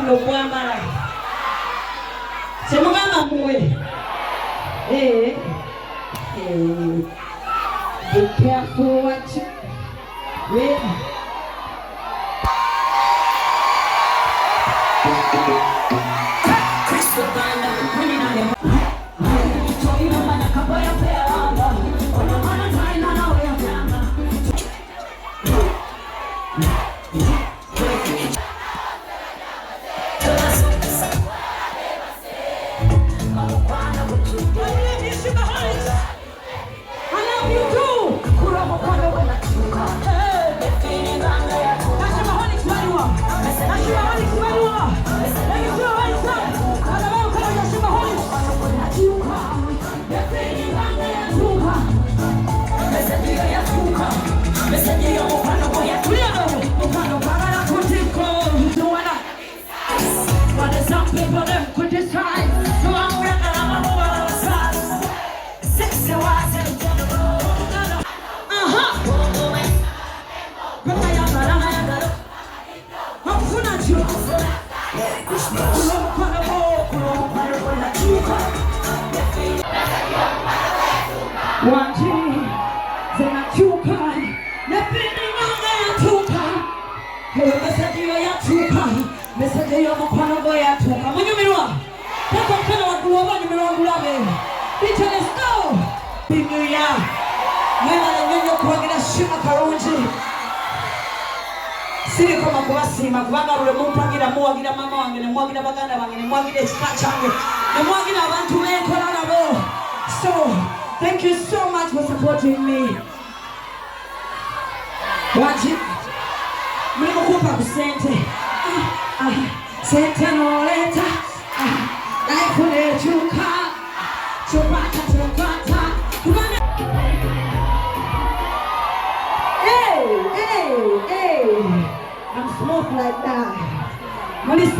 Mukwano gwambala. Semugamba muwe. Be careful what you read. Karungi. Siri koma kubasima kubanga rule mumpagira muwagira mama wange ne muwagira baganda bange ne muwagira ekika kyange ne muwagira abantu benkola nabo. So thank you so much for supporting me. Waji mliko kupa kusente sente noleta naikule chuka chupata chupata. Hey, I'm smoked like that. What is it?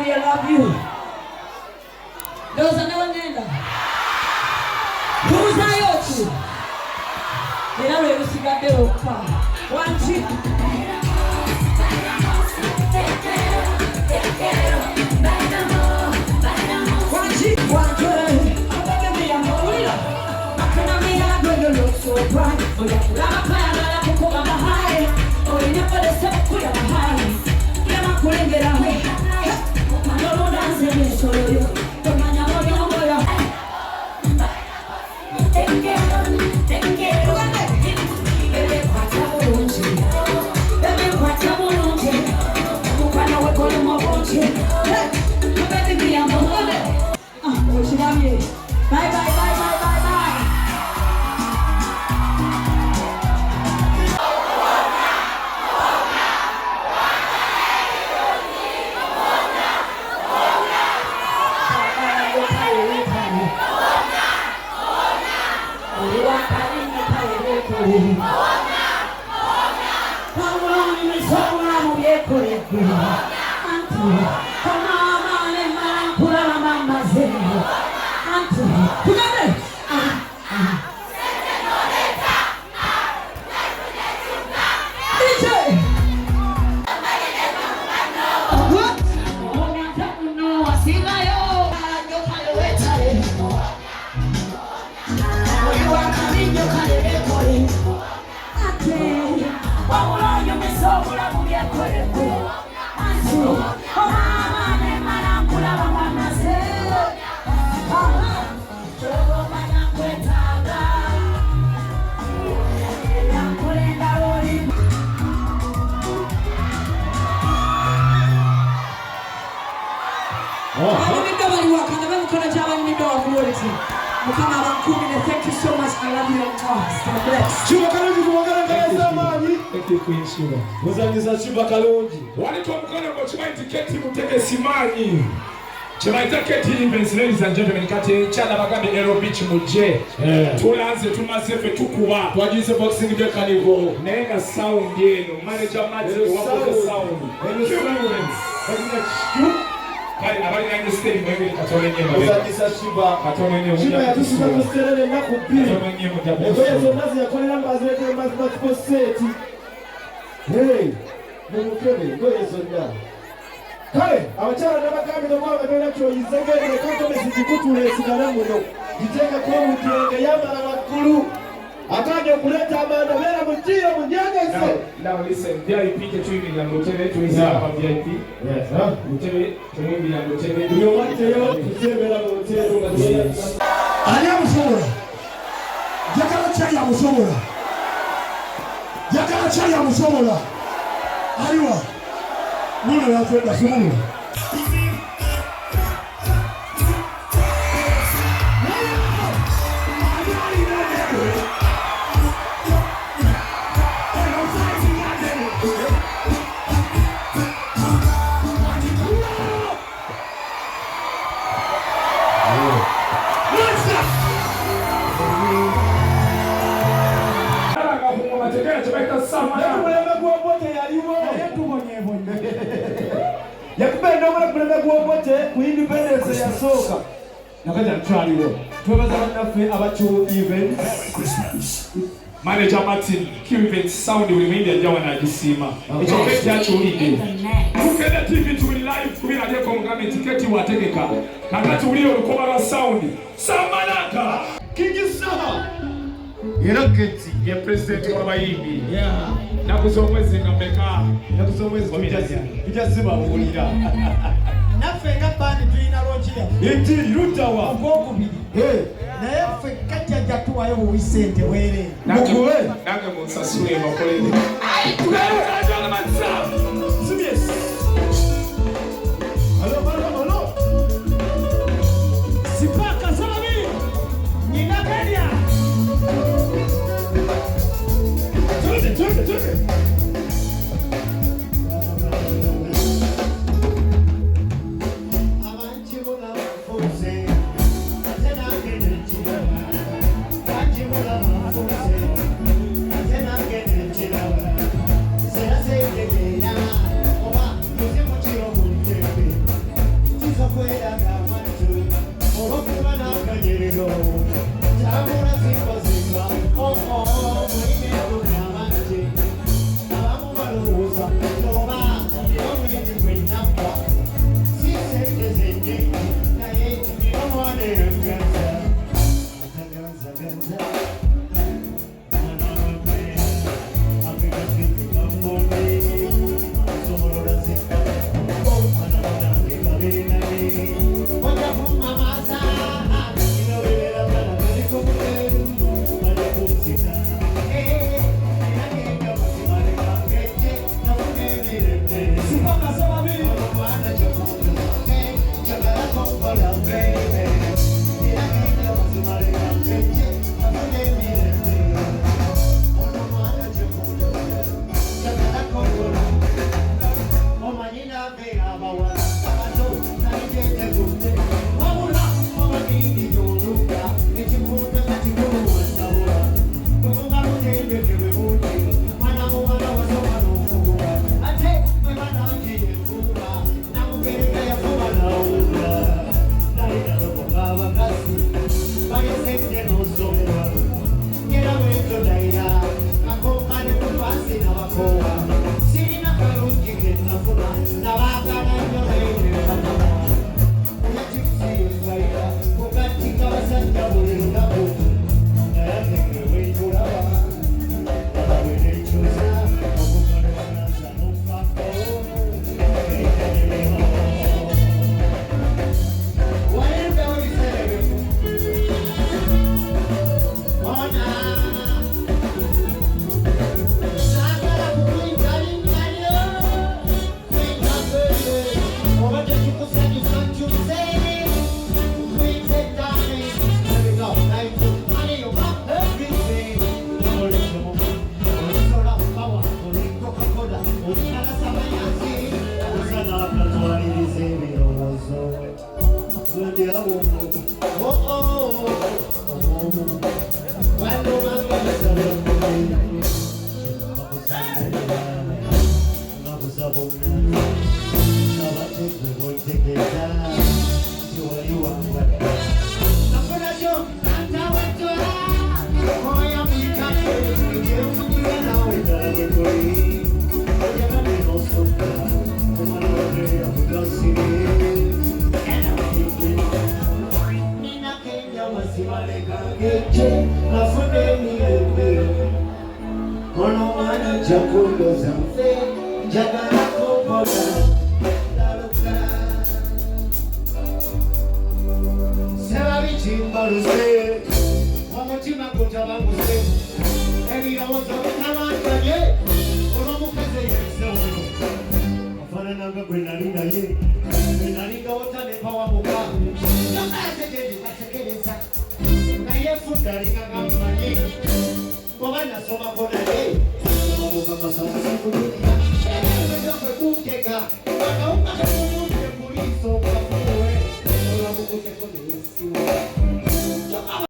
I love you. Those are no nenda. Who's Ayotu? They don't really see that they will come. One, two. Bye, bye, bye, bye, bye, bye. Thank you so much. I love you all. God bless. Sheebah Karungi kumwagala mani. Thank you Queen Sheebah. Muzanyiza Sheebah Karungi. Walikuwa mkono kwa chuma tiketi mutege simani. Chuma tiketi events, ladies and gentlemen, kati Enjala bagambe Aero Beach muje. Tulanze tumasefe tukuba. Twagize boxing de kanivo. Nenga sound yenu. Manager Mati wako sound. And the sound. abali nange stage mwebiri katono nyema Uzanyisa Sheebah. katono nyema Sheebah yatusiza kusterele naku bbiri. Egoye zonna ziyakolera mbazirete multiple set. Hey, mumukebe egoye zonna. Kale, abakyala n'abagambi n'omwanga tolina kyoyiza ng'ebyo kankome zigikutula esigala muno. Giteekako omutenge yambala waggulu. Akaja okuleta amanda beera mu kiro munyageze. Now listen, VIP tetuyingira mu ntebe tuyinza aba VIP. Mu ntebe tumuyingira mu ntebe. Buli omatteyo tuteebera mu ntebe nga tuyinza. Ani amusobola? Njagala kyali amusobola. Njagala kyali amusobola. Aliwa. Muno yatwenda sumulu. Yakupenda omulema gw'obote ku independence yasooka nakaja ntwaliro twebaza bannaffe abakyuo events Manager Martin Q-Event sound buli mwindi ajja wanagisiima ekyo keti akyolidde Tukenda TV tuli live kubiralyeko omugambe tiketi wategeka kakati uli olukoba lwa sound Samanaka Kigisaha era keti ye president w'abayimbi nakuza omwezi nga mmeka nakuza omwezi tujazibawulira naffe nga bandi tulina lokiya enti lutawa ogwokubiri naye ffe kati ajja tuwayo buwi sente bwere mukube nange munsasule bakolere Serious. Hello. sipaka sababi nina kenya Turn. Together. Thank you.